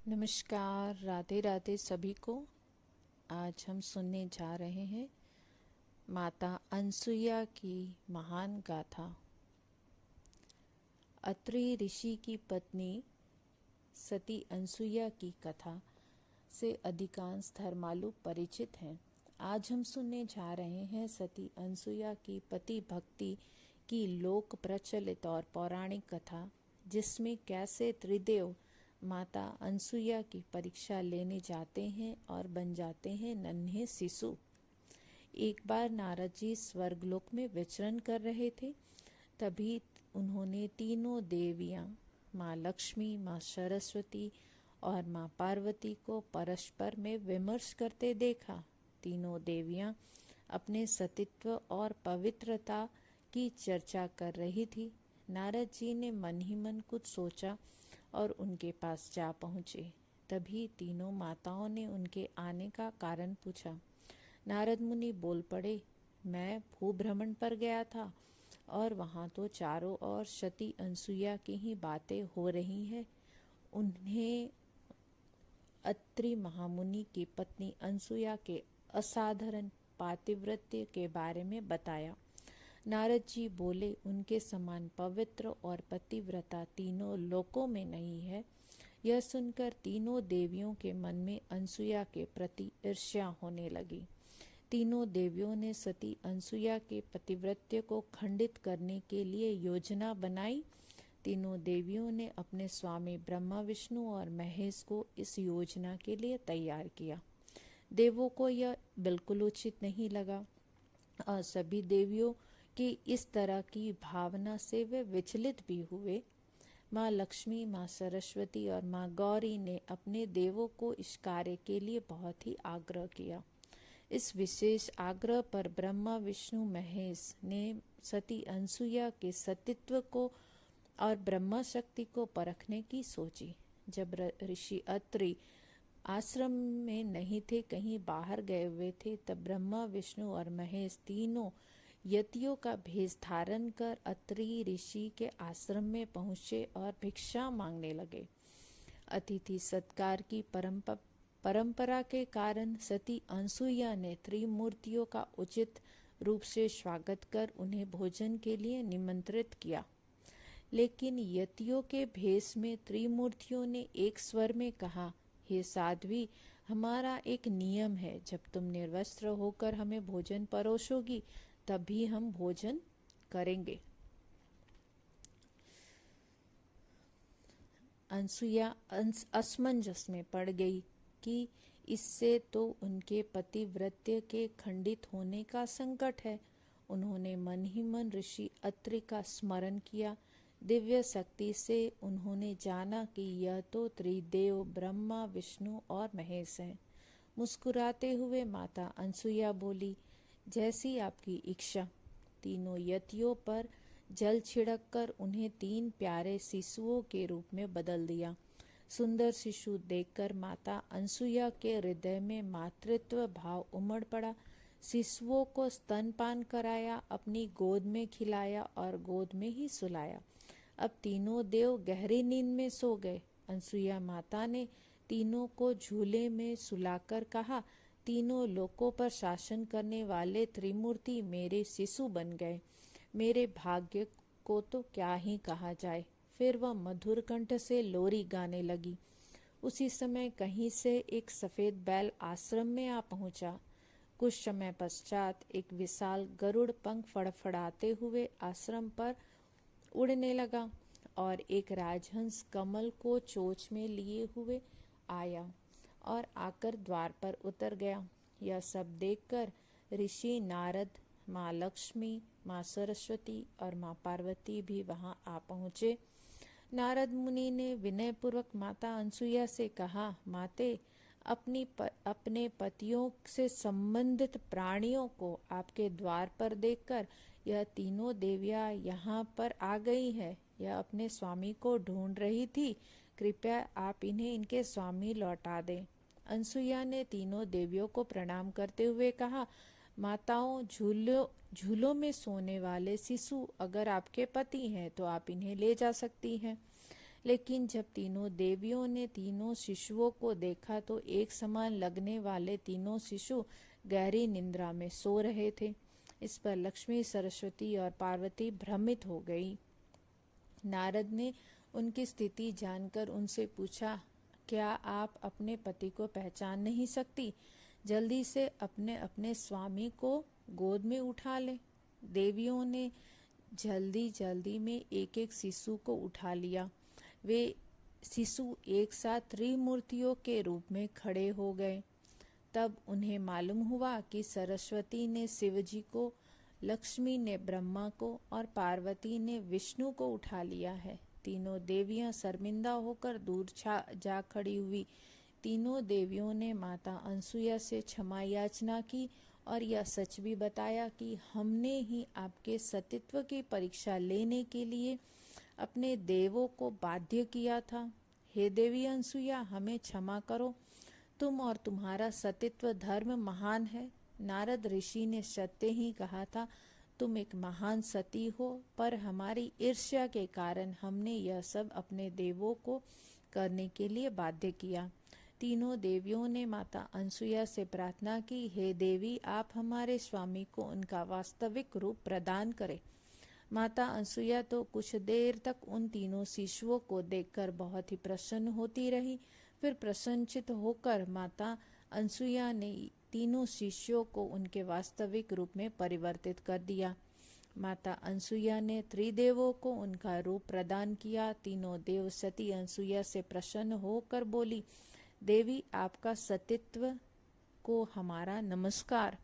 नमस्कार, राधे राधे सभी को। आज हम सुनने जा रहे हैं माता अनसुईया की महान गाथा। अत्रि ऋषि की पत्नी सती अनसुईया की कथा से अधिकांश धर्मालु परिचित हैं। आज हम सुनने जा रहे हैं सती अनसुईया की पति भक्ति की लोक प्रचलित और पौराणिक कथा, जिसमें कैसे त्रिदेव माता अनसुईया की परीक्षा लेने जाते हैं और बन जाते हैं नन्हे शिशु। एक बार नारद जी स्वर्गलोक में विचरण कर रहे थे। तभी उन्होंने तीनों देवियां माँ लक्ष्मी, माँ सरस्वती और माँ पार्वती को परस्पर में विमर्श करते देखा। तीनों देवियां अपने सतीत्व और पवित्रता की चर्चा कर रही थी। नारद जी ने मन ही मन कुछ सोचा और उनके पास जा पहुँचे। तभी तीनों माताओं ने उनके आने का कारण पूछा। नारद मुनि बोल पड़े, मैं भूभ्रमण पर गया था और वहाँ तो चारों ओर सती अनसुईया की ही बातें हो रही हैं। उन्हें अत्रि महामुनि की पत्नी अनसुईया के असाधारण पातिव्रत्य के बारे में बताया। नारद जी बोले, उनके समान पवित्र और पतिव्रता तीनों लोकों में नहीं है। यह सुनकर तीनों देवियों के मन में अनसुईया के प्रति ईर्ष्या होने लगी। तीनों देवियों ने सती अनसुईया के पतिव्रत्य को खंडित करने के लिए योजना बनाई। तीनों देवियों ने अपने स्वामी ब्रह्मा, विष्णु और महेश को इस योजना के लिए तैयार किया। देवों को यह बिल्कुल उचित नहीं लगा और सभी देवियों कि इस तरह की भावना से वे विचलित भी हुए। माँ लक्ष्मी, माँ सरस्वती और माँ गौरी ने अपने देवों को इस कार्य के लिए बहुत ही आग्रह किया। इस विशेष आग्रह पर ब्रह्मा, विष्णु, महेश ने सती अनसुईया के सतीत्व को और ब्रह्मा शक्ति को परखने की सोची। जब ऋषि अत्रि आश्रम में नहीं थे, कहीं बाहर गए हुए थे, तब ब्रह्मा, विष्णु और महेश तीनों यतियों का भेष धारण कर अत्रि ऋषि के आश्रम में पहुँचे और भिक्षा मांगने लगे। अतिथि सत्कार की परंपरा के कारण सती अनसुईया ने त्रिमूर्तियों का उचित रूप से स्वागत कर उन्हें भोजन के लिए निमंत्रित किया। लेकिन यतियों के भेष में त्रिमूर्तियों ने एक स्वर में कहा, हे साध्वी, हमारा एक नियम है, जब तुम निर्वस्त्र होकर हमें भोजन परोसोगी तभी हम भोजन करेंगे। अनसुईया असमंजस में पड़ गई कि इससे तो उनके पतिव्रत्य के खंडित होने का संकट है। उन्होंने मन ही मन ऋषि अत्रि का स्मरण किया। दिव्य शक्ति से उन्होंने जाना कि यह तो त्रिदेव ब्रह्मा, विष्णु और महेश हैं। मुस्कुराते हुए माता अनसुईया बोली, जैसी आपकी इच्छा। तीनों यतियों पर जल छिड़क कर उन्हें तीन प्यारे शिशुओं के रूप में बदल दिया। सुंदर शिशु देखकर माता अनसुईया के हृदय में मातृत्व भाव उमड़ पड़ा। शिशुओं को स्तनपान कराया, अपनी गोद में खिलाया और गोद में ही सुलाया। अब तीनों देव गहरी नींद में सो गए। अनसुईया माता ने तीनों को झूले में सुलाकर कहा, तीनों लोकों पर शासन करने वाले त्रिमूर्ति मेरे शिशु बन गए। मेरे भाग्य को तो क्या ही कहा जाए। फिर वह मधुर कंठ से लोरी गाने लगी। उसी समय कहीं से एक सफेद बैल आश्रम में आ पहुंचा। कुछ समय पश्चात एक विशाल गरुड़ पंख फड़फड़ाते हुए आश्रम पर उड़ने लगा और एक राजहंस कमल को चोंच में लिए हुए आया और आकर द्वार पर उतर गया। यह सब देखकर ऋषि नारद, माँ लक्ष्मी, माँ सरस्वती और माँ पार्वती भी वहाँ आ पहुँचे। नारद मुनि ने विनयपूर्वक माता अनसुईया से कहा, माते, अपने पतियों से संबंधित प्राणियों को आपके द्वार पर देखकर यह तीनों देवियां यहाँ पर आ गई हैं। यह अपने स्वामी को ढूंढ रही थी। कृपया आप इन्हें इनके स्वामी लौटा दें। अनसुईया ने तीनों देवियों को प्रणाम करते हुए कहा, माताओं, झूलों में सोने वाले शिशु अगर आपके पति हैं तो आप इन्हें ले जा सकती हैं। लेकिन जब तीनों देवियों ने तीनों शिशुओं को देखा तो एक समान लगने वाले तीनों शिशु गहरी निद्रा में सो रहे थे। इस पर लक्ष्मी, सरस्वती और पार्वती भ्रमित हो गई। नारद ने उनकी स्थिति जानकर उनसे पूछा, क्या आप अपने पति को पहचान नहीं सकती? जल्दी से अपने अपने स्वामी को गोद में उठा ले। देवियों ने जल्दी जल्दी में एक एक शिशु को उठा लिया। वे शिशु एक साथ त्रिमूर्तियों के रूप में खड़े हो गए। तब उन्हें मालूम हुआ कि सरस्वती ने शिव जी को, लक्ष्मी ने ब्रह्मा को और पार्वती ने विष्णु को उठा लिया है। तीनों देवियां शर्मिंदा होकर दूर जा खड़ी हुई। तीनों देवियों ने माता अनसुया से क्षमा याचना की और यह सच भी बताया कि हमने ही आपके सतीत्व की परीक्षा लेने के लिए अपने देवों को बाध्य किया था। हे देवी अनसुया, हमें क्षमा करो। तुम और तुम्हारा सतीत्व धर्म महान है। नारद ऋषि ने सत्य ही कहा था, तुम एक महान सती हो, पर हमारी ईर्ष्या के कारण हमने यह सब अपने देवों को करने के लिए बाध्य किया। तीनों देवियों ने माता अनसुया से प्रार्थना की, हे देवी, आप हमारे स्वामी को उनका वास्तविक रूप प्रदान करें। माता अनसुया तो कुछ देर तक उन तीनों शिशुओं को देखकर बहुत ही प्रसन्न होती रही। फिर प्रसन्नचित होकर माता अनसुया ने तीनों शिष्यों को उनके वास्तविक रूप में परिवर्तित कर दिया। माता अनसुया ने त्रिदेवों को उनका रूप प्रदान किया। तीनों देव सती अनसुया से प्रसन्न होकर बोली, देवी, आपका सतीत्व को हमारा नमस्कार।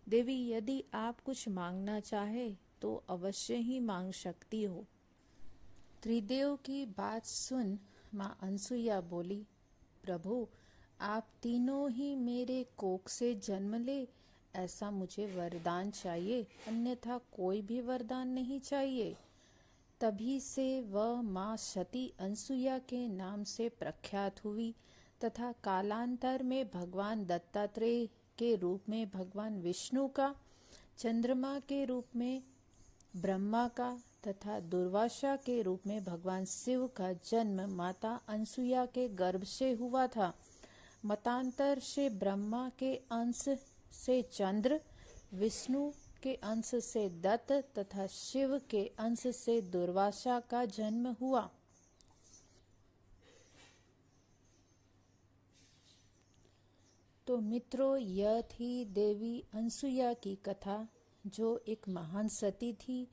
देवी, यदि आप कुछ मांगना चाहे तो अवश्य ही मांग सकती हो। त्रिदेव की बात सुन माँ अनसुया बोली, प्रभु, आप तीनों ही मेरे कोख से जन्म ले, ऐसा मुझे वरदान चाहिए, अन्यथा कोई भी वरदान नहीं चाहिए। तभी से वह माँ सती अनसुया के नाम से प्रख्यात हुई तथा कालांतर में भगवान दत्तात्रेय के रूप में भगवान विष्णु का, चंद्रमा के रूप में ब्रह्मा का तथा दुर्वासा के रूप में भगवान शिव का जन्म माता अनसुया के गर्भ से हुआ था। मतांतर से ब्रह्मा के अंश से चंद्र, विष्णु के अंश से दत्त तथा शिव के अंश से दुर्वासा का जन्म हुआ। तो मित्रों, यह थी देवी अनसुया की कथा, जो एक महान सती थी,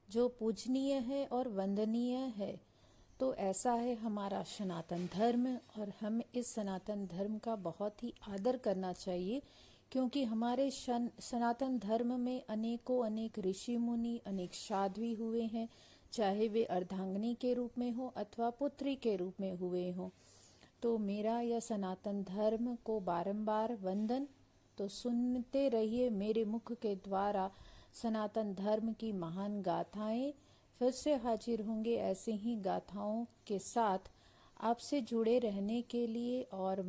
जो पूजनीय है और वंदनीय है। तो ऐसा है हमारा सनातन धर्म, और हमें इस सनातन धर्म का बहुत ही आदर करना चाहिए, क्योंकि हमारे सनातन धर्म में अनेकों अनेक ऋषि मुनि, अनेक साध्वी हुए हैं, चाहे वे अर्धांगिनी के रूप में हो अथवा पुत्री के रूप में हुए हों। तो मेरा यह सनातन धर्म को बारंबार वंदन। तो सुनते रहिए मेरे मुख के द्वारा सनातन धर्म की महान गाथाएं। फिर से हाजिर होंगे ऐसे ही गाथाओं के साथ आपसे जुड़े रहने के लिए और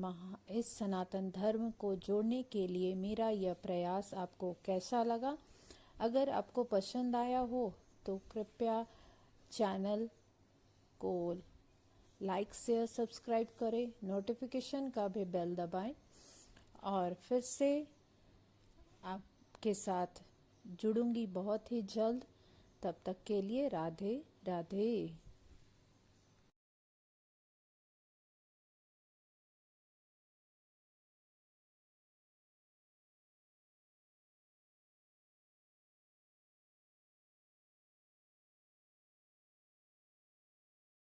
इस सनातन धर्म को जोड़ने के लिए। मेरा यह प्रयास आपको कैसा लगा? अगर आपको पसंद आया हो तो कृपया चैनल को लाइक, शेयर, सब्सक्राइब करें, नोटिफिकेशन का भी बेल दबाएं, और फिर से आपके साथ जुड़ूंगी बहुत ही जल्द। तब तक के लिए राधे राधे।